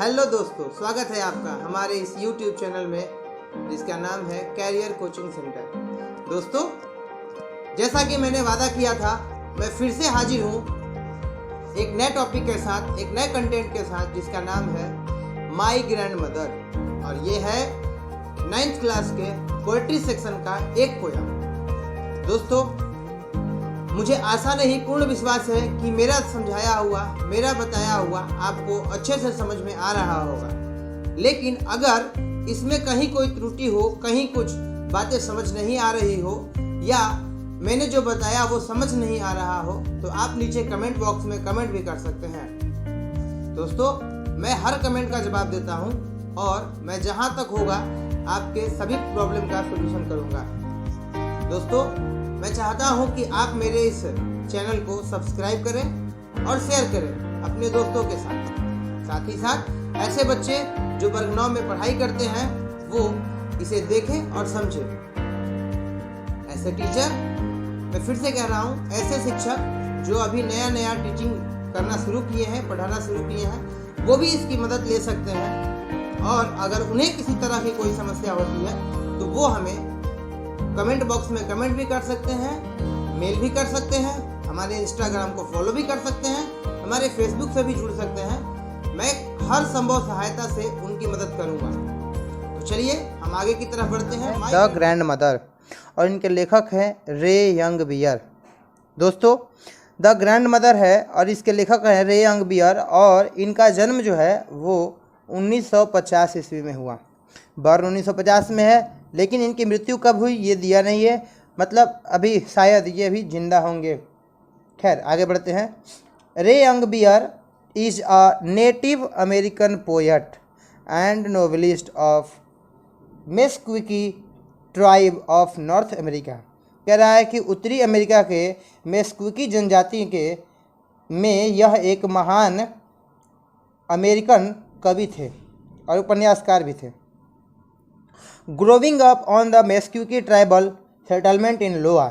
Hello दोस्तों, स्वागत है आपका हमारे इस YouTube चैनल में जिसका नाम है कैरियर कोचिंग सेंटर। दोस्तों, जैसा कि मैंने वादा किया था, मैं फिर से हाजिर हूँ एक नए टॉपिक के साथ, एक नए कंटेंट के साथ जिसका नाम है माई ग्रैंड मदर, और ये है 9th क्लास के पोएट्री सेक्शन का एक पोयम। दोस्तों, मुझे आशा नहीं, पूर्ण विश्वास है कि मेरा समझाया हुआ, मेरा बताया हुआ आपको अच्छे से समझ में आ रहा होगा। लेकिन अगर इसमें कहीं कोई त्रुटि हो, कहीं कुछ बातें समझ नहीं आ रही हो, या मैंने जो बताया वो समझ नहीं आ रहा हो, तो आप नीचे कमेंट बॉक्स में कमेंट भी कर सकते हैं। दोस्तों, मैं हर कमेंट का जवाब देता हूँ और मैं जहाँ तक होगा आपके सभी प्रॉब्लम का सलूशन करूँगा। दोस्तों, मैं चाहता हूं कि आप मेरे इस चैनल को सब्सक्राइब करें और शेयर करें अपने दोस्तों के साथ ही साथ ऐसे बच्चे जो वर्ग 9 में पढ़ाई करते हैं वो इसे देखें और समझें। ऐसे टीचर, मैं फिर से कह रहा हूं, ऐसे शिक्षक जो अभी नया टीचिंग करना शुरू किए हैं, पढ़ाना शुरू किए हैं, वो भी इसकी मदद ले सकते हैं। और अगर उन्हें किसी तरह की कोई समस्या होती है तो वो हमें कमेंट बॉक्स में कमेंट भी कर सकते हैं, मेल भी कर सकते हैं, हमारे इंस्टाग्राम को फॉलो भी कर सकते हैं, हमारे फेसबुक से भी जुड़ सकते हैं। मैं हर संभव सहायता से उनकी मदद करूंगा। तो चलिए हम आगे की तरफ बढ़ते हैं। द ग्रैंड मदर, और इनके लेखक हैं रे यंग बियर। दोस्तों, द ग्रैंड मदर है और इसके लेखक हैं रे यंग बियर, और इनका जन्म जो है वो 1950 ईस्वी में हुआ। बर्न 1950 में है, लेकिन इनकी मृत्यु कब हुई ये दिया नहीं है, मतलब अभी शायद ये भी जिंदा होंगे। खैर, आगे बढ़ते हैं। Ray Young Bear is a Native American poet and novelist of Meskwaki tribe of North America. कह रहा है कि उत्तरी अमेरिका के मेस्क्विकी जनजाति के में यह एक महान अमेरिकन कवि थे और उपन्यासकार भी थे। Growing up on the Meskwaki tribal settlement in Iowa,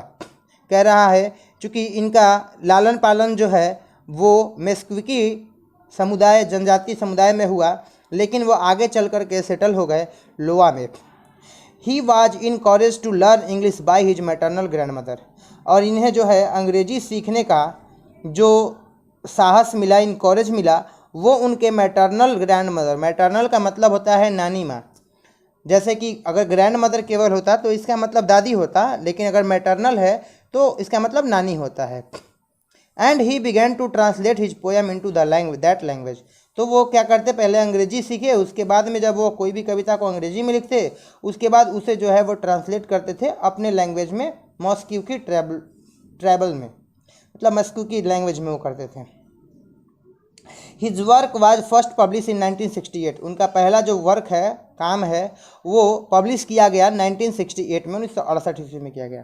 कह रहा है चूँकि इनका लालन पालन जो है वो मेस्क्विकी समुदाय, जनजाति समुदाय में हुआ, लेकिन वो आगे चल कर के सेटल हो गए लोआ में। He was encourage to learn English by his maternal grandmother, और इन्हें जो है अंग्रेजी सीखने का जो साहस मिला, इनकरेज मिला, वो उनके मैटरनल ग्रैंड मदर, मैटरनल का मतलब होता है नानी माँ। जैसे कि अगर ग्रैंड मदर केवल होता तो इसका मतलब दादी होता, लेकिन अगर मैटरनल है तो इसका मतलब नानी होता है। And he began to translate his poem into the language, तो वो क्या करते, पहले अंग्रेजी सीखे, उसके बाद में जब वो कोई भी कविता को अंग्रेजी में लिखते, उसके बाद उसे जो है वो ट्रांसलेट करते थे अपने लैंग्वेज में, मेस्क्विकी ट्राइबल में, मतलब मेस्क्विकी लैंग्वेज में वो करते थे। His work was first publish in 1968, उनका पहला जो वर्क है, काम है, वो पब्लिश किया गया 1968 में, 1968 ईस्वी में किया गया।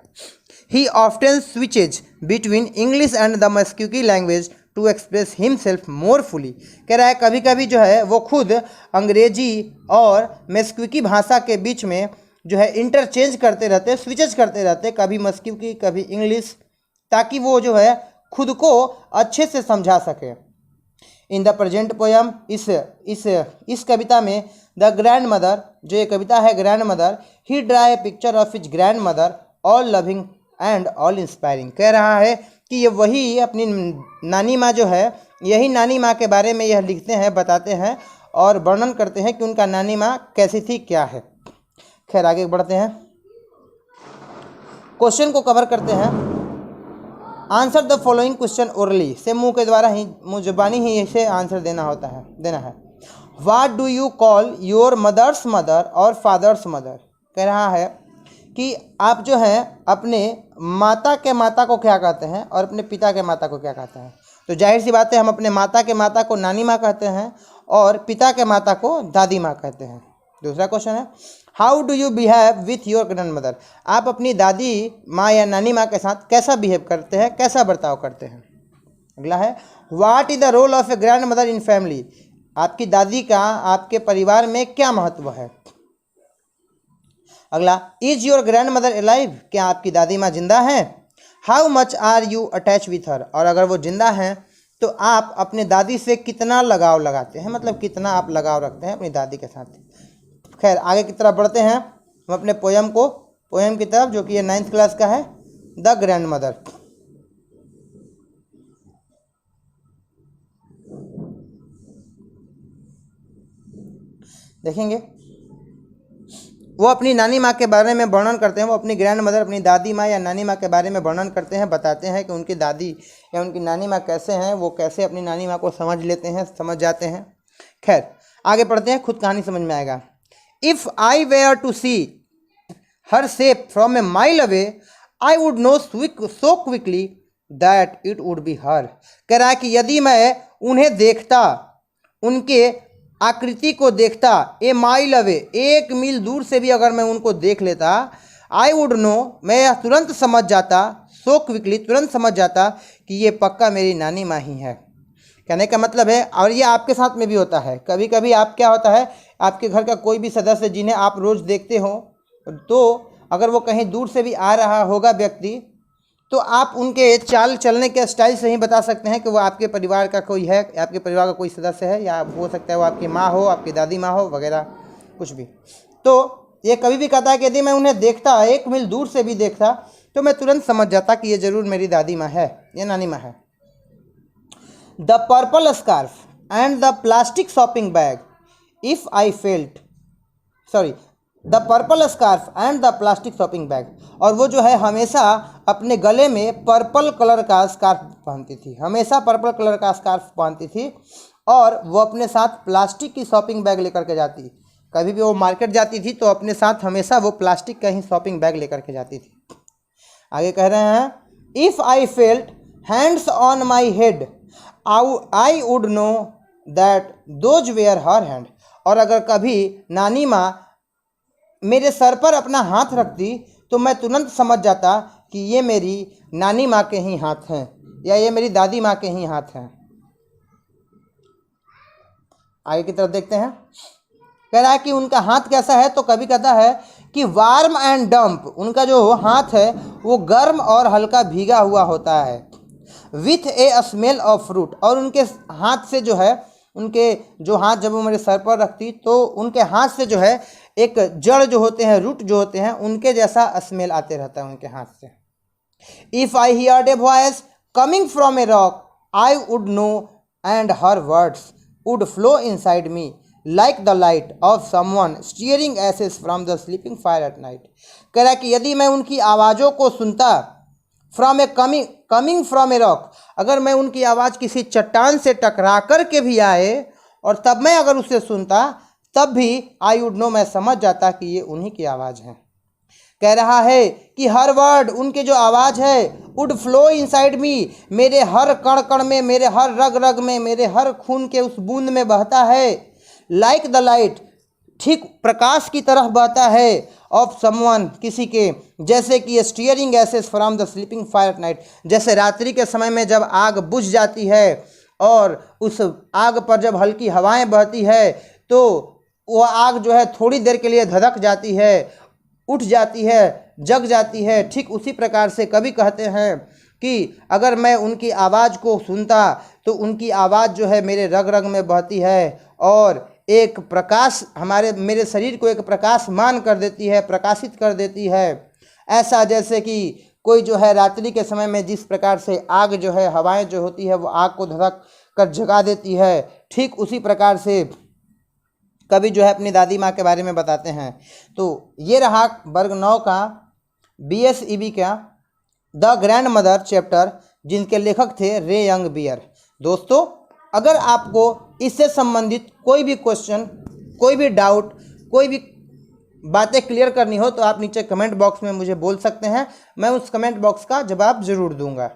He often switches between English and the Meskwaki language to express himself more fully, कह रहा है कभी कभी जो है वो खुद अंग्रेजी और मेस्क्विकी भाषा के बीच में जो है इंटरचेंज करते रहते, स्विचेज करते रहते, कभी मेस्क्विकी कभी इंग्लिश, ताकि वो जो है खुद को अच्छे से समझा सके। इन द प्रेजेंट पोएम, इस कविता में द ग्रैंड मदर, जो ये कविता है grand mother, he draw a picture of his grand mother all loving and all inspiring, कह रहा है कि ये वही अपनी नानी माँ जो है, यही नानी माँ के बारे में यह लिखते हैं, बताते हैं और वर्णन करते हैं कि उनका नानी माँ कैसी थी, क्या है। खैर, आगे बढ़ते हैं, क्वेश्चन को कवर करते हैं। Answer the following question orally, से मुंह के द्वारा ही, मुँह जुबानी ही इसे आंसर देना है। What do you call your mother's mother और फादर्स मदर, कह रहा है कि आप जो हैं अपने माता के माता को क्या कहते हैं और अपने पिता के माता को क्या कहते हैं। तो जाहिर सी बात है, हम अपने माता के माता को नानी माँ कहते हैं और पिता के माता को दादी माँ कहते हैं। दूसरा क्वेश्चन है, how do you behave with your grand mother, आप अपनी दादी माँ या नानी माँ के साथ कैसा बिहेव करते हैं, कैसा बर्ताव करते हैं। अगला है, what is the role of a grandmother in family, आपकी दादी का आपके परिवार में क्या महत्व है। अगला, is your grandmother alive, क्या आपकी दादी माँ जिंदा हैं। How much are you attach with her, और अगर वो जिंदा हैं तो आप अपने दादी से कितना लगाव लगाते हैं, मतलब कितना आप लगाव रखते हैं अपनी दादी के साथ। खैर आगे की तरफ बढ़ते हैं हम अपने पोएम की तरफ, जो कि ये 9th क्लास का है, द ग्रैंड मदर। देखेंगे वो अपनी नानी माँ के बारे में वर्णन करते हैं, वो अपनी ग्रैंड मदर, अपनी दादी माँ या नानी माँ के बारे में वर्णन करते हैं, बताते हैं कि उनकी दादी या उनकी नानी माँ कैसे हैं, वो कैसे अपनी नानी माँ को समझ लेते हैं, समझ जाते हैं। खैर आगे पढ़ते हैं, खुद कहानी समझ में आएगा। If I were to see her shape from a mile away I would know so quickly that it would be her. कह रहा है कि यदि मैं उन्हें देखता, उनके आकृति को देखता, ए माइल अवे, 1 मील दूर से भी अगर मैं उनको देख लेता, आई वुड नो, मैं तुरंत समझ जाता, सो क्विकली, तुरंत समझ जाता कि ये पक्का मेरी नानी माँ ही है। कहने का मतलब है, और ये आपके साथ में भी होता है, कभी कभी आप क्या होता है, आपके घर का कोई भी सदस्य जिन्हें आप रोज़ देखते हो, तो अगर वो कहीं दूर से भी आ रहा होगा व्यक्ति, तो आप उनके चाल चलने के स्टाइल से ही बता सकते हैं कि वो आपके परिवार का कोई है, आपके परिवार का कोई सदस्य है, या हो सकता है वो आपकी माँ हो, आपकी दादी माँ हो, वगैरह कुछ भी। तो ये कभी भी कहता है कि यदि मैं उन्हें देखता, 1 मील दूर से भी देखता, तो मैं तुरंत समझ जाता कि ये ज़रूर मेरी दादी माँ है, ये नानी माँ है। The purple scarf and the plastic shopping bag, if I felt, sorry, the purple scarf and the plastic shopping bag, और वो जो है हमेशा अपने गले में पर्पल कलर का स्कार्फ पहनती थी, हमेशा पर्पल कलर का स्कार्फ पहनती थी, और वो अपने साथ प्लास्टिक की शॉपिंग बैग लेकर के जाती। कभी भी वो मार्केट जाती थी तो अपने साथ हमेशा वो प्लास्टिक का ही शॉपिंग बैग लेकर के जाती थी। आगे कह रहे हैं, if I felt hands on my head I would know that those were her hand, और अगर कभी नानी माँ मेरे सर पर अपना हाथ रखती तो मैं तुरंत समझ जाता कि ये मेरी नानी माँ के ही हाथ हैं, या ये मेरी दादी माँ के ही हाथ हैं। आगे की तरफ देखते हैं, कह रहा है कि उनका हाथ कैसा है, तो कभी कहता है कि वार्म एंड डम्प, उनका जो हाथ है वो गर्म और हल्का भीगा हुआ होता है, with A smell of fruit, और उनके हाथ से जो है, उनके जो हाथ जब वो मेरे सर पर रखती तो उनके हाथ से जो है एक जड़ जो होते हैं, रूट जो होते हैं, उनके जैसा स्मेल आते रहता है उनके हाथ से। If I heard a voice coming from a rock I would know and her words would flow inside me like the light of someone stirring ashes from the sleeping fire at night. कह रहा है कि यदि मैं उनकी आवाज़ों को सुनता, from A coming from a rock, अगर मैं उनकी आवाज़ किसी चट्टान से टकरा कर के भी आए और तब मैं अगर उसे सुनता, तब भी आई वुड नो, मैं समझ जाता कि ये उन्हीं की आवाज़ है। कह रहा है कि हर वर्ड, उनके जो आवाज़ है, वुड फ्लो इनसाइड मी, मेरे हर कण कण में, मेरे हर रग रग में, मेरे हर खून के उस बूंद में बहता है, लाइक द लाइट, ठीक प्रकाश की तरह बहता है, ऑफ समवन, किसी के, जैसे कि stirring ashes from the sleeping fire at night, जैसे रात्रि के समय में जब आग बुझ जाती है और उस आग पर जब हल्की हवाएं बहती है तो वो आग जो है थोड़ी देर के लिए धधक जाती है, उठ जाती है, जग जाती है, ठीक उसी प्रकार से कभी कहते हैं कि अगर मैं उनकी आवाज़ को सुनता तो उनकी आवाज़ जो है मेरे रग रग में बहती है और एक प्रकाश, मेरे शरीर को एक प्रकाशमान कर देती है, प्रकाशित कर देती है। ऐसा जैसे कि कोई जो है रात्रि के समय में जिस प्रकार से आग जो है, हवाएं जो होती है वो आग को धधक कर जगा देती है, ठीक उसी प्रकार से कभी जो है अपनी दादी माँ के बारे में बताते हैं। तो ये रहा वर्ग 9 का BSEB का द ग्रैंड मदर चैप्टर, जिनके लेखक थे रे यंग बियर। दोस्तों, अगर आपको इससे संबंधित कोई भी क्वेश्चन, कोई भी डाउट, कोई भी बातें क्लियर करनी हो तो आप नीचे कमेंट बॉक्स में मुझे बोल सकते हैं, मैं उस कमेंट बॉक्स का जवाब ज़रूर दूंगा।